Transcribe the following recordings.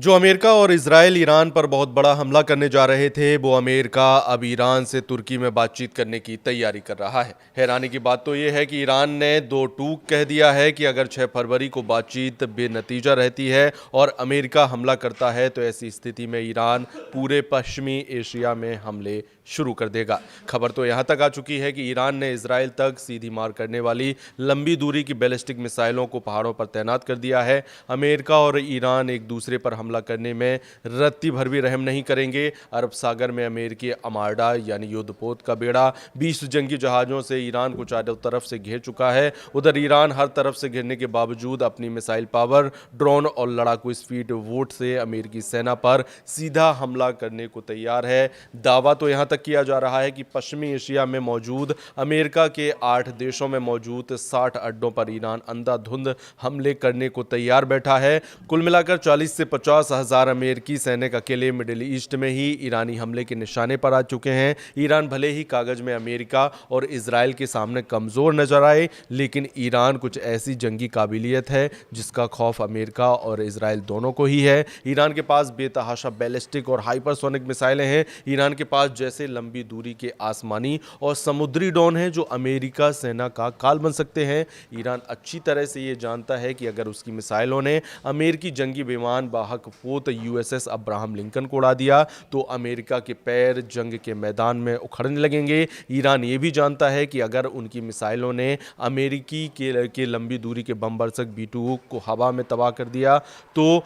जो अमेरिका और Israel Iran पर बहुत बड़ा हमला करने जा रहे थे, वो अमेरिका अब ईरान से तुर्की में बातचीत करने की तैयारी कर रहा है। हैरानी की बात तो ये है कि ईरान ने दो टूक कह दिया है कि अगर 6 फरवरी को बातचीत बेनतीजा रहती है और अमेरिका हमला करता है तो ऐसी स्थिति में ईरान पूरे पश्चिमी एशिया में हमले शुरू कर देगा। खबर तो यहाँ तक आ चुकी है कि ईरान ने इजराइल तक सीधी मार करने वाली लंबी दूरी की बैलिस्टिक मिसाइलों को पहाड़ों पर तैनात कर दिया है। अमेरिका और ईरान एक दूसरे पर हमला करने में रत्ती भर भी रहम नहीं करेंगे। अरब सागर में अमेरिकी आर्माडा यानी युद्धपोत का बेड़ा 20 जंगी जहाजों से ईरान को चारों तरफ से घेर चुका है। उधर ईरान हर तरफ से घिरने के बावजूद अपनी मिसाइल पावर, ड्रोन और लड़ाकू स्पीड वोट से अमेरिकी सेना पर सीधा हमला करने को तैयार है। दावा तो यहां तक किया जा रहा है कि पश्चिमी एशिया में मौजूद अमेरिका के 8 देशों में मौजूद 60 अड्डों पर ईरान अंधाधुंध हमले करने को तैयार बैठा है। कुल मिलाकर 40 से 50 हजार अमेरिकी सैनिक अकेले मिडिल ईस्ट में ही ईरानी हमले के निशाने पर आ चुके हैं। ईरान भले ही कागज में अमेरिका और इजराइल के सामने कमजोर नजर आए, लेकिन ईरान कुछ ऐसी जंगी काबिलियत है जिसका खौफ अमेरिका और इजराइल दोनों को ही है। ईरान के पास बेतहाशा बैलिस्टिक और हाइपरसोनिक मिसाइलें हैं। ईरान के पास जैसे लंबी दूरी के आसमानी और समुद्री ड्रोन हैं जो अमेरिका सेना का काल बन सकते हैं। ईरान अच्छी तरह से ये जानता है कि अगर उसकी मिसाइलों ने अमेरिकी जंगी विमान वाहक पोत यूएसएस अब्राहम लिंकन को उड़ा दिया तो अमेरिका के पैर जंग के मैदान में उखड़ने लगेंगे। ईरान ये भी जानता है कि अगर उनकी मिसाइलों ने अमेरिकी के लंबी दूरी के बम बरसक B-2 को हवा में तबाह कर दिया तो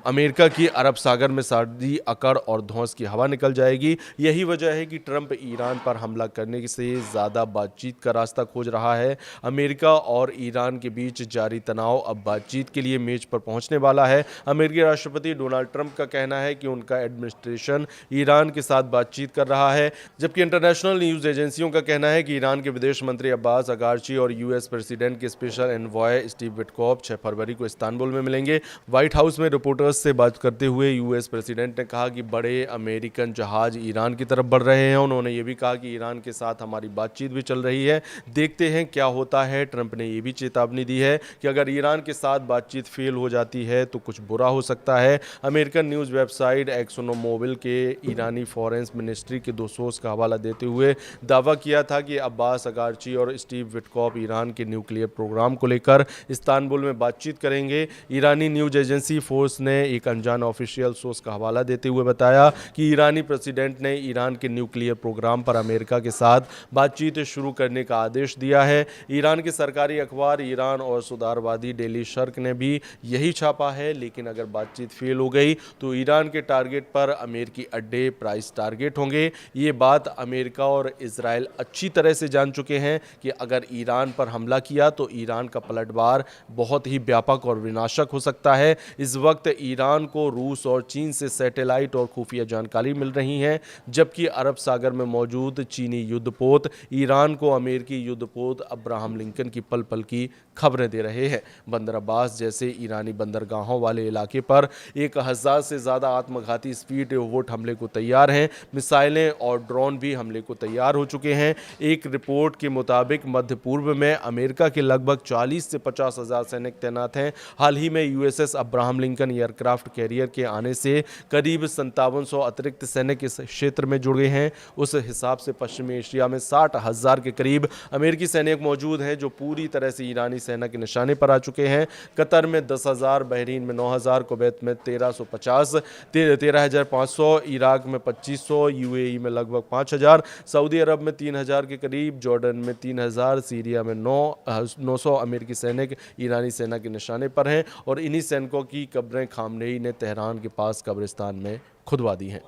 अमेरिका की अरब सागर में सर्दी, अकड़ और धौंस की हवा निकल जाएगी। यही वजह है कि ट्रंप ईरान पर हमला करने से ज़्यादा बातचीत का रास्ता खोज रहा है। अमेरिका और ईरान के बीच जारी तनाव अब बातचीत के लिए मेज पर पहुंचने वाला है। अमेरिकी राष्ट्रपति डोनाल्ड ट्रंप का कहना है कि उनका एडमिनिस्ट्रेशन ईरान के साथ बातचीत कर रहा है, जबकि इंटरनेशनल न्यूज़ एजेंसियों का कहना है कि ईरान के विदेश मंत्री अब्बास अगारची और यूएस प्रेसिडेंट के स्पेशल एनवॉय स्टीव विटकॉफ 6 फरवरी को इस्तांबुल में मिलेंगे। व्हाइट हाउस में रिपोर्टर्स से बात करते हुए यूएस प्रेसिडेंट ने कहा कि बड़े अमेरिकन जहाज ईरान की तरफ बढ़ रहे हैं। उन्होंने ये भी कहा कि ईरान के साथ हमारी बातचीत भी चल रही है, देखते हैं क्या होता है। ट्रंप ने ये भी चेतावनी दी है कि अगर ईरान के साथ बातचीत फेल हो जाती है तो कुछ बुरा हो सकता है। अमेरिकन न्यूज़ वेबसाइट एक्सोनोमोबिल के ईरानी फॉरेन मिनिस्ट्री के 2 सोर्स का हवाला देते हुए दावा किया था कि अब्बास अगारची और स्टीव विटकॉफ ईरान के न्यूक्लियर प्रोग्राम को लेकर इस्तांबुल में बातचीत करेंगे। ईरानी न्यूज़ एजेंसी फोर्स ने एक अनजान ऑफिशियल सोर्स का हवाला देते हुए बताया कि ईरानी प्रेसिडेंट ने ईरान के न्यूक्लियर प्रोग्राम पर अमेरिका के साथ बातचीत शुरू करने का आदेश दिया है। ईरान के सरकारी अखबार ईरान और सुधारवादी डेली शर्क ने भी यही छापा है, लेकिन अगर बातचीत फेल हो गई तो ईरान के टारगेट पर अमेरिकी अड्डे प्राइस टारगेट होंगे। ये बात अमेरिका और इजराइल अच्छी तरह से जान चुके हैं कि अगर ईरान पर हमला किया तो ईरान का पलटवार बहुत ही व्यापक और विनाशक हो सकता है। इस वक्त ईरान को रूस और चीन से सैटेलाइट और खुफिया जानकारी मिल रही है, जबकि अरब सागर में मौजूद चीनी युद्धपोत ईरान को अमेरिकी युद्धपोत अब्राहम लिंकन की पल पल की खबरें दे रहे हैं। बंदर अब्बास जैसे ईरानी बंदरगाहों वाले इलाके पर 1000 से ज़्यादा आत्मघाती स्पीड वोट हमले को तैयार हैं। मिसाइलें और ड्रोन भी हमले को तैयार हो चुके हैं। एक रिपोर्ट के मुताबिक मध्य पूर्व में अमेरिका के लगभग 40 से 50 हजार सैनिक तैनात हैं। हाल ही में USS Abraham Lincoln aircraft carrier के आने से करीब 5700 अतिरिक्त सैनिक इस क्षेत्र में जुड़ गए हैं। उस हिसाब से पश्चिमी एशिया में 60,000 के करीब अमेरिकी सैनिक मौजूद हैं जो पूरी तरह से ईरानी सेना के निशाने पर आ चुके हैं। कतर में 10,000, बहरीन में 9,000, कुवैत में 1350, 13,500, इराक में 2500, यूएई में लगभग 5,000, सऊदी अरब में 3,000 के करीब, जॉर्डन में 3,000, सीरिया में 900 अमेरिकी सैनिक ईरानी सेना के निशाने पर हैं और इन्हीं सैनिकों की कब्रें खामनेई ने तेहरान के पास कब्रिस्तान में खुदवा दी हैं।